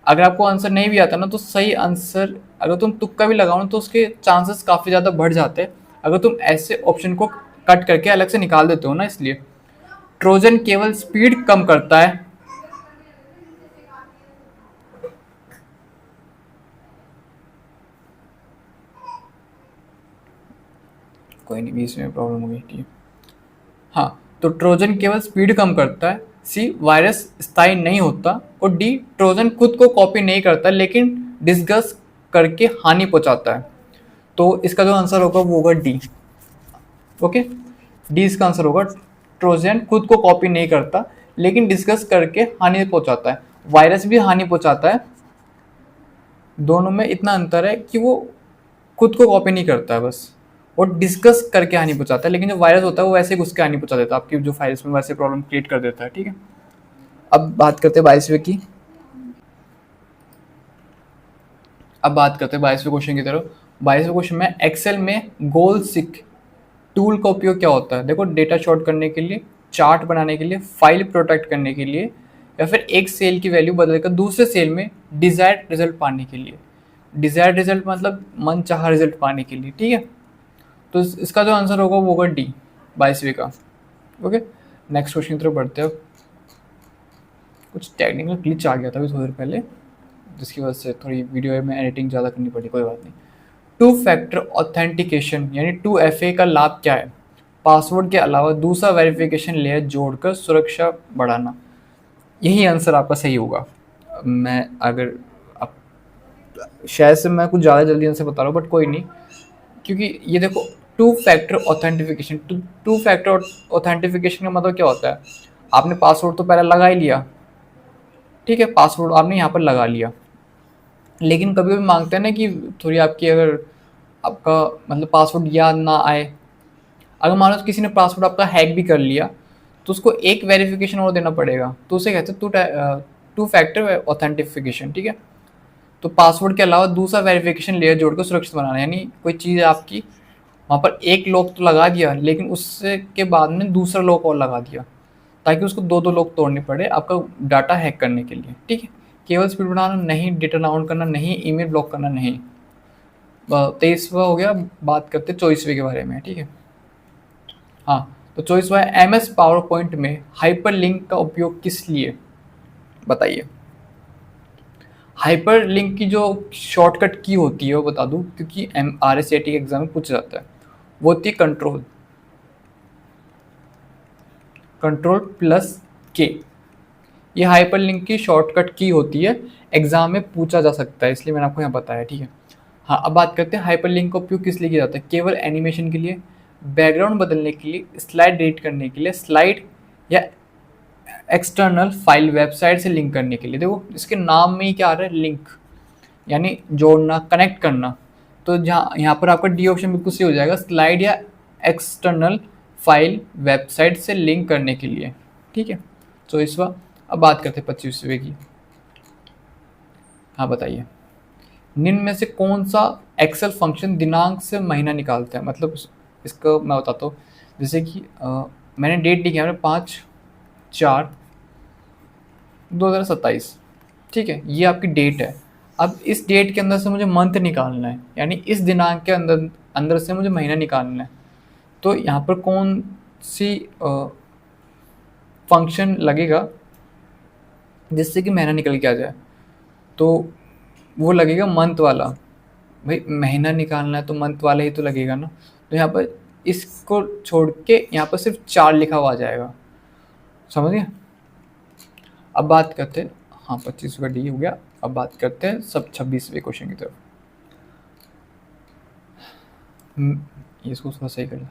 अगर आपको आंसर नहीं भी आता ना, तो सही आंसर अगर तुम तुक्का भी लगाओ ना, तो उसके चांसेस काफ़ी ज़्यादा बढ़ जाते हैं अगर तुम ऐसे ऑप्शन को कट करके अलग से निकाल देते हो ना, इसलिए। ट्रोजन केवल स्पीड कम करता है, कोई नहीं, बीच में प्रॉब्लम हो गई, ठीक है। हाँ, तो ट्रोजन केवल स्पीड कम करता है, सी वायरस स्थायी नहीं होता, और डी ट्रोजन खुद को कॉपी नहीं करता लेकिन डिस्कस करके हानि पहुंचाता है। तो इसका जो आंसर होगा वो होगा डी, ओके। डी इसका आंसर होगा। ट्रोजन खुद को कॉपी नहीं करता लेकिन डिस्कस करके हानि पहुंचाता है। वायरस भी हानि पहुंचाता है, दोनों में इतना अंतर है कि वो खुद को कॉपी नहीं करता है बस, और डिस्कस करके हानि पहुंचाता है। लेकिन जो वायरस होता है वो वैसे ही घुस के हानि पहुंचा देता है, आपकी जो फाइल्स में वैसे प्रॉब्लम क्रिएट कर देता है, ठीक है। अब बात करते हैं 22वें की। अब बात करते हैं 22वें क्वेश्चन की तरफ। 22वें क्वेश्चन में एक्सेल में गोल सिक टूल का उपयोग क्या होता है? देखो, डेटा शॉर्ट करने के लिए, चार्ट बनाने के लिए, फाइल प्रोटेक्ट करने के लिए, या फिर एक सेल की वैल्यू बदलकर दूसरे सेल में डिजायर्ड रिजल्ट पाने के लिए। डिजायर्ड रिजल्ट मतलब मन चाह रिजल्ट पाने के लिए, ठीक है। तो इसका जो आंसर होगा वो होगा डी, 22वें का, ओके। नेक्स्ट क्वेश्चन की तरफ बढ़ते हैं। कुछ टेक्निकल ग्लिच आ गया था अभी थोड़ी देर पहले, जिसकी वजह से थोड़ी वीडियो में एडिटिंग ज़्यादा करनी पड़ी, कोई बात नहीं। टू फैक्टर ऑथेंटिकेशन यानी 2FA का लाभ क्या है? पासवर्ड के अलावा दूसरा वेरिफिकेशन लेयर जोड़कर सुरक्षा बढ़ाना। यही आंसर आपका सही होगा। मैं अगर आप, शायद से मैं कुछ ज़्यादा जल्दी आंसर बता रहा हूँ, बट कोई नहीं, क्योंकि ये देखो, two factor authentification, two factor authentification का मतलब क्या होता है? आपने पासवर्ड तो पहले लगा ही लिया, ठीक है, पासवर्ड आपने यहाँ पर लगा लिया, लेकिन कभी कभी मांगते हैं ना कि थोड़ी आपकी, अगर आपका मतलब पासवर्ड याद ना आए, अगर मान लो किसी ने पासवर्ड आपका हैक भी कर लिया, तो उसको एक वेरिफिकेशन और देना पड़ेगा, तो उसे कहते हैं टू फैक्टर ऑथेंटिफिकेशन, ठीक है। तो पासवर्ड के अलावा दूसरा वेरिफिकेशन लेयर जोड़कर सुरक्षित बनाना, यानी कोई चीज़ आपकी वहाँ पर एक लॉक तो लगा दिया, लेकिन उससे के बाद में दूसरा लॉक और लगा दिया, ताकि उसको दो दो लॉक तोड़ने पड़े आपका डाटा हैक करने के लिए, ठीक है। केवल स्पीड बढ़ाना नहीं, डेटा डाउन करना नहीं, ईमेल ब्लॉक करना नहीं। 23वां हो गया। बात करते 24वें के बारे में, ठीक है। हाँ, तो 24वां है MS पावर पॉइंट में हाइपर लिंक का उपयोग किस लिए? बताइए। हाइपर लिंक की जो शॉर्टकट की होती है वो बता दूं, क्योंकि RSAT के एग्जाम में पूछा जाता है, वो होती है कंट्रोल, कंट्रोल प्लस के। ये हाइपर लिंक की शॉर्टकट की होती है, एग्जाम में पूछा जा सकता है, इसलिए मैंने आपको यहाँ बताया, ठीक है। हाँ, अब बात करते हैं हाइपर लिंक का उपयोग किस लिए किया जाता है। केवल एनिमेशन के लिए, बैकग्राउंड बदलने के लिए, स्लाइड एडिट करने के लिए, स्लाइड या एक्सटर्नल फाइल वेबसाइट से लिंक करने के लिए। देखो, इसके नाम में ही क्या आ रहा है, लिंक, यानी जोड़ना, कनेक्ट करना। तो जहाँ यहाँ पर आपका डी ऑप्शन बिल्कुल सही हो जाएगा, स्लाइड या एक्सटर्नल फाइल वेबसाइट से लिंक करने के लिए, ठीक है। तो इस बार अब बात करते हैं 25वें की। हाँ, बताइए। निम्न में से कौन सा एक्सेल फंक्शन दिनांक से महीना निकालता है? मतलब इसका मैं बताता हूँ। जैसे कि मैंने डेट लिखी है, 5/4/2027, ठीक है, ये आपकी डेट है। अब इस डेट के अंदर से मुझे मंथ निकालना है, यानी इस दिनांक के अंदर अंदर से मुझे महीना निकालना है। तो यहाँ पर कौन सी फंक्शन लगेगा जिससे कि महीना निकल के आ जाए, तो वो लगेगा मंथ वाला। भाई महीना निकालना है तो मंथ वाला ही तो लगेगा ना। तो यहाँ पर इसको छोड़ के यहाँ पर सिर्फ 4 लिखा हुआ आ जाएगा, समझ गए। अब बात करते हैं, हाँ 25 का डी हो गया। अब बात करते हैं सब 26वें क्वेश्चन की तरफ। इसको थोड़ा सही कर,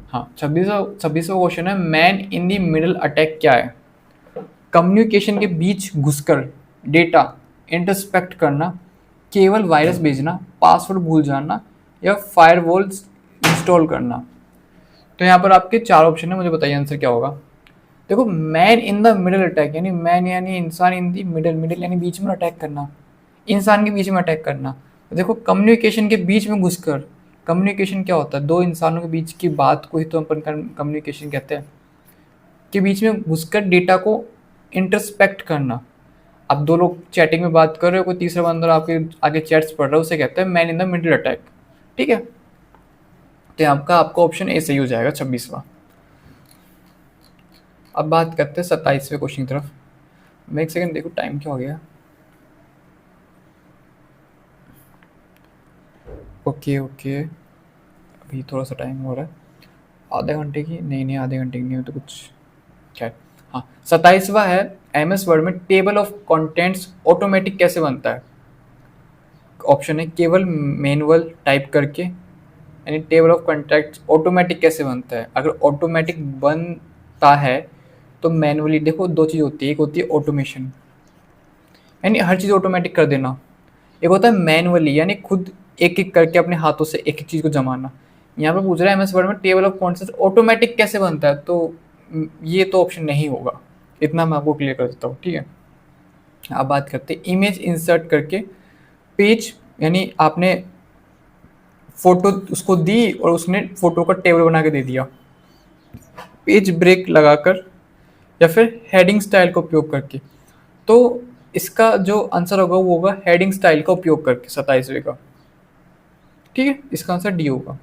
हाँ 26वां क्वेश्चन है, man in the middle attack क्या है? कम्युनिकेशन के बीच घुसकर डेटा इंटरस्पेक्ट करना, केवल वायरस भेजना, पासवर्ड भूल जाना, या फायरवॉल्स इंस्टॉल करना। तो यहाँ पर आपके 4 ऑप्शन है, मुझे बताइए आंसर क्या होगा। देखो man in the middle attack यानी मैन यानी इंसान, इन दी मिडल, मिडल यानी बीच में अटैक करना, इंसान के बीच में अटैक करना। तो देखो कम्युनिकेशन के बीच में घुसकर, कम्युनिकेशन क्या होता है? दो इंसानों के बीच की बात को ही तो अपन कम्युनिकेशन कहते हैं। के बीच में घुसकर डेटा को इंटरस्पेक्ट करना। अब दो लोग चैटिंग में बात कर रहे हो, कोई तीसरा बंदा आपके आगे चैट्स पढ़ रहा है, उसे कहते हैं man in the middle attack. ठीक है, तो आपका ऑप्शन ए सही हो जाएगा 26वां। अब बात करते हैं 27वें क्वेश्चन की तरफ। मैं एक सेकंड देखो टाइम क्या हो गया। ओके ओके, अभी थोड़ा सा टाइम हो रहा है, आधे घंटे की नहीं, आधे घंटे की नहीं हो तो कुछ, खैर। हाँ 27वां है, एम एस वर्ड में टेबल ऑफ कंटेंट्स ऑटोमेटिक कैसे बनता है? ऑप्शन है केवल मैनुअल टाइप करके, यानी टेबल ऑफ कंटेंट्स ऑटोमेटिक कैसे बनता है? अगर ऑटोमेटिक बनता है तो मैनुअली, देखो दो चीज़ होती है, एक होती है ऑटोमेशन यानी हर चीज़ ऑटोमेटिक कर देना, एक होता है मैनुअली यानी खुद एक एक करके अपने हाथों से एक एक चीज़ को जमाना। यहाँ पर पूछ रहा है एम एस वर्ड में टेबल ऑफ कंटेंट्स ऑटोमेटिक कैसे बनता है, तो ये तो ऑप्शन नहीं होगा, इतना मैं आपको क्लियर कर देता हूँ। ठीक है, अब बात करते हैं इमेज इंसर्ट करके पेज, यानी आपने फोटो उसको दी और उसने फोटो का टेबल बना के दे दिया, पेज ब्रेक लगाकर या फिर हेडिंग स्टाइल का उपयोग करके। तो इसका जो आंसर होगा वो होगा हेडिंग स्टाइल का उपयोग करके, 27वें का। ठीक है, इसका आंसर डी होगा।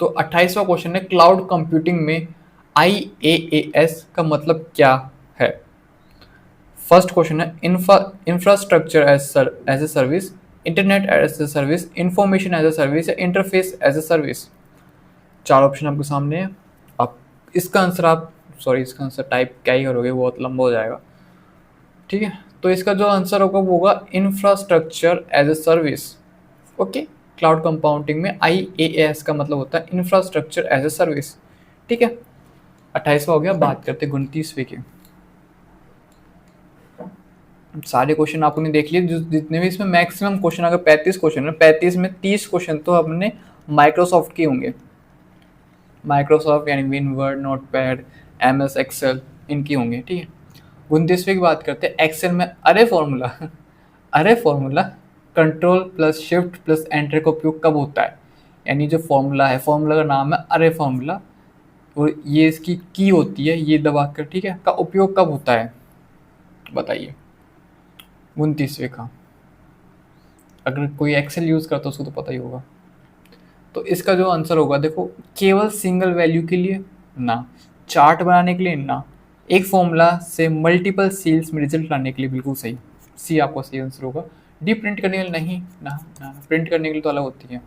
तो 28वां क्वेश्चन है, क्लाउड कंप्यूटिंग में IaaS का मतलब क्या है? फर्स्ट क्वेश्चन है infrastructure as a service, internet as a service, information as a service, या interface as a service. 4 option आपके सामने है। आप इसका आंसर इसका आंसर टाइप क्या ही करोगे, बहुत लंबा हो जाएगा। ठीक है, तो इसका जो आंसर होगा वो होगा infrastructure as a service. Okay, cloud compounding में IaaS का मतलब होता है इंफ्रास्ट्रक्चर एज ए सर्विस। ठीक है, 28वां हो गया। बात करते हैं 29वें की। सारे क्वेश्चन आपने देख लिए, जितने भी इसमें मैक्सिमम क्वेश्चन, अगर 35 क्वेश्चन है, 35 में 30 क्वेश्चन तो अपने माइक्रोसॉफ्ट के होंगे। माइक्रोसॉफ्ट यानी win, word, notepad, MS Excel, इनकी होंगे। ठीक है, 29वें की बात करते हैं। एक्सेल में अरे फॉर्मूला अरे formula control plus shift plus enter का उपयोग कब होता है? यानी जो फॉर्मूला है, फॉर्मूला का नाम है अरे फॉर्मूला, और ये इसकी की होती है, ये दबाकर, ठीक है, का उपयोग कब होता है बताइए। 29वें का, अगर कोई एक्सेल यूज़ करता है उसको तो पता ही होगा। तो इसका जो आंसर होगा, देखो केवल सिंगल वैल्यू के लिए ना, चार्ट बनाने के लिए ना, एक फॉर्मूला से मल्टीपल सेल्स में रिजल्ट लाने के लिए, बिल्कुल सही। सी आपका सही आंसर होगा। डी प्रिंट करने के लिए नहीं ना, प्रिंट करने के लिए तो अलग होती है।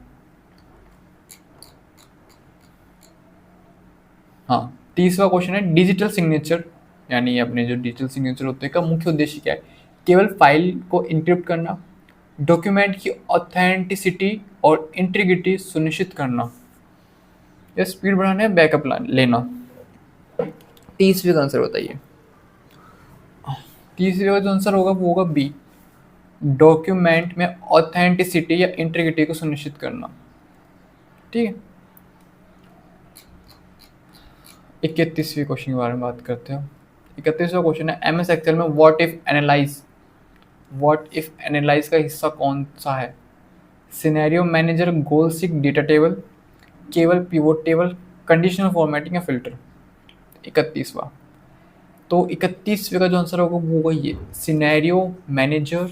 हाँ 30वां क्वेश्चन है, डिजिटल सिग्नेचर यानी अपने जो डिजिटल सिग्नेचर होते हैं का मुख्य उद्देश्य क्या है? केवल फाइल को इंक्रिप्ट करना, डॉक्यूमेंट की ऑथेंटिसिटी और इंटीग्रिटी सुनिश्चित करना, या स्पीड बढ़ाना है, बैकअप लेना। 30वें का आंसर बताइए। 30वें का जो आंसर होगा वो होगा बी, डॉक्यूमेंट में ऑथेंटिसिटी या इंटीग्रिटी को सुनिश्चित करना। ठीक है, 31वें क्वेश्चन के बारे में बात करते हैं। 31वां क्वेश्चन है, MS एक्सेल में व्हाट इफ एनालाइज का हिस्सा कौन सा है? सिनेरियो मैनेजर, गोल सीक, डेटा टेबल, केवल पिवोट टेबल, कंडीशनल फॉर्मेटिंग, या फिल्टर। 31वां, तो 31वें का जो आंसर होगा वो होगा ये, scenario manager,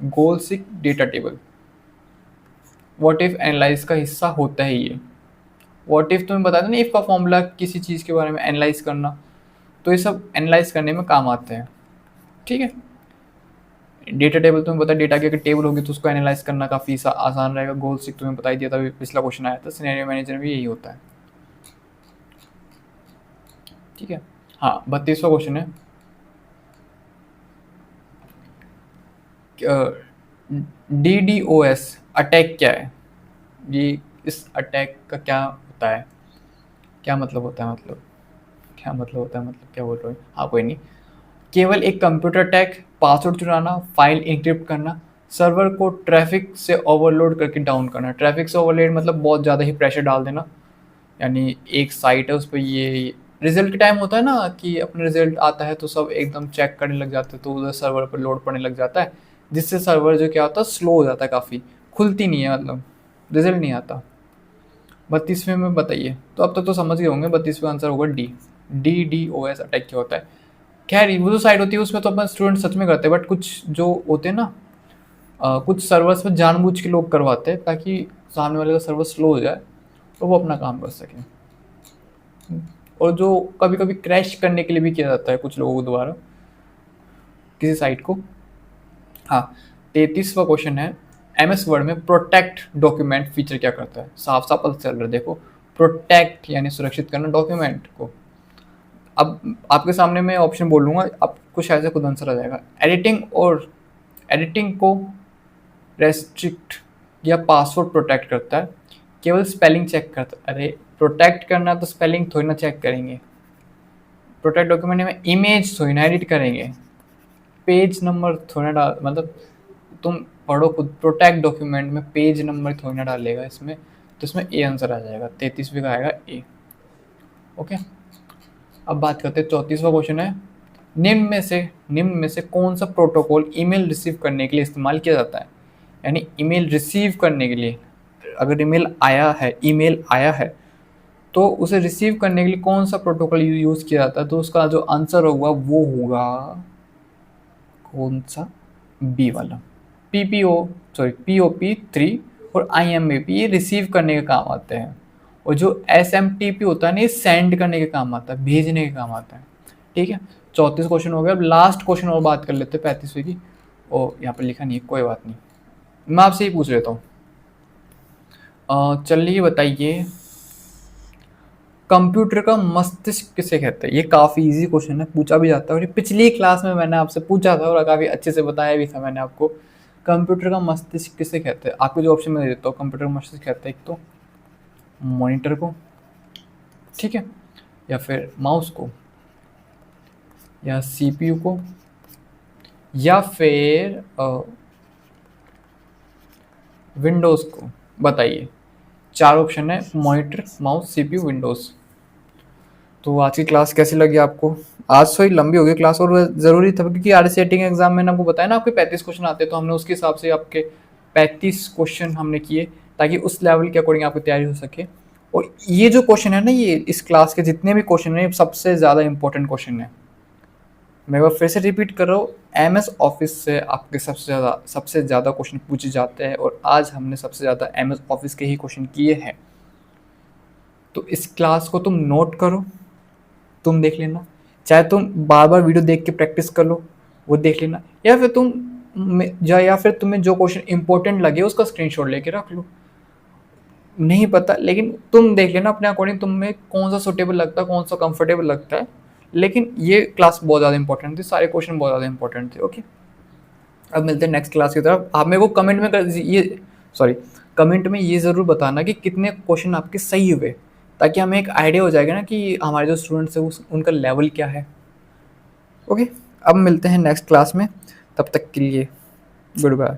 goal seek, data table. What if analyse का हिस्सा होता है ये। व्हाट इफ तुम्हें बता दो ना, इफ का फॉर्मूला किसी चीज़ के बारे में एनालाइज करना, तो ये सब एनालाइज करने में काम आते हैं। ठीक है, डेटा टेबल तुम्हें पता है, डेटा की अगर टेबल होगी तो उसको एनालाइज करना काफ़ी आसान रहेगा। गोल स्टिक तुम्हें बता ही दिया था, पिछला क्वेश्चन आया था, सिनेरियो मैनेजर में भी यही होता है। ठीक है, हाँ 32वां क्वेश्चन है, DDoS अटैक क्या है? ये इस अटैक का क्या होता है, क्या मतलब होता है, मतलब क्या मतलब होता है, मतलब क्या बोल रहे हो? हाँ कोई नहीं, केवल एक कंप्यूटर अटैक, पासवर्ड चुराना, फाइल इंक्रिप्ट करना, सर्वर को ट्रैफिक से ओवरलोड करके डाउन करना। ट्रैफिक से ओवरलोड मतलब बहुत ज़्यादा ही प्रेशर डाल देना, यानी एक साइट है उस पर ये रिजल्ट के टाइम होता है ना कि अपने रिजल्ट आता है तो सब एकदम चेक करने लग जाते हैं, तो उधर सर्वर पर लोड पड़ने लग जाता है, जिससे सर्वर जो क्या होता है स्लो हो जाता है, काफ़ी खुलती नहीं है, मतलब रिजल्ट नहीं आता। 32वें में बताइए, तो अब तक तो समझ गए होंगे, 32वें आंसर होगा डी। DDoS अटैक क्या होता है? खैर वो जो साइट होती है उसमें तो अपन स्टूडेंट सच में करते हैं, बट कुछ जो होते हैं ना, कुछ सर्वर्स में जानबूझ के लोग करवाते हैं ताकि सामने वाले का सर्वर स्लो हो जाए तो वो अपना काम कर सकें, और जो कभी कभी क्रैश करने के लिए भी किया जाता है कुछ लोगों द्वारा किसी साइट को। हाँ 33वां क्वेश्चन है, MS वर्ड में प्रोटेक्ट डॉक्यूमेंट फीचर क्या करता है? साफ साफ पता चल रहा है, देखो प्रोटेक्ट यानी सुरक्षित करना डॉक्यूमेंट को। अब आपके सामने मैं ऑप्शन बोलूँगा, आप कुछ ऐसे खुद आंसर आ जाएगा। एडिटिंग को रेस्ट्रिक्ट या पासवर्ड प्रोटेक्ट करता है, केवल स्पेलिंग चेक करता है। अरे प्रोटेक्ट करना तो स्पेलिंग थोड़ी ना चेक करेंगे, प्रोटेक्ट डॉक्यूमेंट में इमेज थोड़ी ना एडिट करेंगे, पेज नंबर थोड़ी ना डाल, मतलब तुम पढ़ो खुद, प्रोटेक्ट डॉक्यूमेंट में पेज नंबर थोड़ी ना डालेगा इसमें, तो इसमें ए आंसर आ जाएगा, 33वें का आएगा ए। ओके, अब बात करते हैं 34वां क्वेश्चन है, निम्न में से कौन सा प्रोटोकॉल ईमेल रिसीव करने के लिए इस्तेमाल किया जाता है? यानी ईमेल रिसीव करने के लिए, अगर ईमेल आया है तो उसे रिसीव करने के लिए कौन सा प्रोटोकॉल यूज़ किया जाता है? तो उसका जो आंसर होगा वो होगा कौन सा, बी वाला, POP3 और IMAP, ये रिसीव करने के काम आते हैं, और जो SMTP होता है ना, ये सेंड करने के काम आता है, भेजने के काम आता है। ठीक है, 34 क्वेश्चन हो गया। अब लास्ट क्वेश्चन और बात कर लेते हैं 35वें की, और यहाँ पर लिखा नहीं है, कोई बात नहीं, मैं आपसे ही पूछ लेता हूँ। चलिए बताइए, कंप्यूटर का मस्तिष्क किसे कहते हैं? ये काफ़ी इजी क्वेश्चन है, पूछा भी जाता है, और ये पिछली क्लास में मैंने आपसे पूछा था और काफ़ी अच्छे से बताया भी था मैंने आपको। कंप्यूटर का मस्तिष्क किसे कहते हैं? आपको जो ऑप्शन में दे देता हूँ, कंप्यूटर का मस्तिष्क कहते हैं एक तो मॉनिटर को, ठीक है, या फिर माउस को, या CPU को, या फिर विंडोज़ को। बताइए, 4 ऑप्शन है, मॉनिटर, माउस, CPU, विंडोज़। तो आज की क्लास कैसी लगी आपको? आज थोड़ी लंबी हो गई क्लास, और ज़रूरी था क्योंकि RCET के एग्जाम में आपको बताया ना आपके 35 क्वेश्चन आते हैं, तो हमने उसके हिसाब से आपके 35 क्वेश्चन हमने किए ताकि उस लेवल के अकॉर्डिंग आपकी तैयारी हो सके। और ये जो क्वेश्चन है ना, ये इस क्लास के जितने भी क्वेश्चन हैं, सबसे ज़्यादा इंपॉर्टेंट क्वेश्चन है। मैं एक बार फिर से रिपीट कर रहा हूँ, MS ऑफिस से आपके सबसे ज़्यादा क्वेश्चन पूछे जाते हैं, और आज हमने सबसे ज़्यादा MS ऑफिस के ही क्वेश्चन किए हैं। तो इस क्लास को तुम नोट करो, तुम देख लेना, चाहे तुम बार बार वीडियो देख के प्रैक्टिस कर लो, वो देख लेना, या फिर तुम्हें जो क्वेश्चन इंपॉर्टेंट लगे उसका स्क्रीनशॉट लेके रख लो। नहीं पता, लेकिन तुम देख लेना अपने अकॉर्डिंग तुम्हें कौन सा सूटेबल लगता है, कौन सा कंफर्टेबल लगता है। लेकिन ये क्लास बहुत ज़्यादा इंपॉर्टेंट थी, सारे क्वेश्चन बहुत ज़्यादा इंपॉर्टेंट थे। ओके, अब मिलते हैं नेक्स्ट क्लास की तरफ। आप मेरे को कमेंट में ये ज़रूर बताना कि कितने क्वेश्चन आपके सही हुए, ताकि हमें एक आइडिया हो जाएगा ना कि हमारे जो स्टूडेंट्स हैं उनका लेवल क्या है। ओके, अब मिलते हैं नेक्स्ट क्लास में, तब तक के लिए गुड बाय।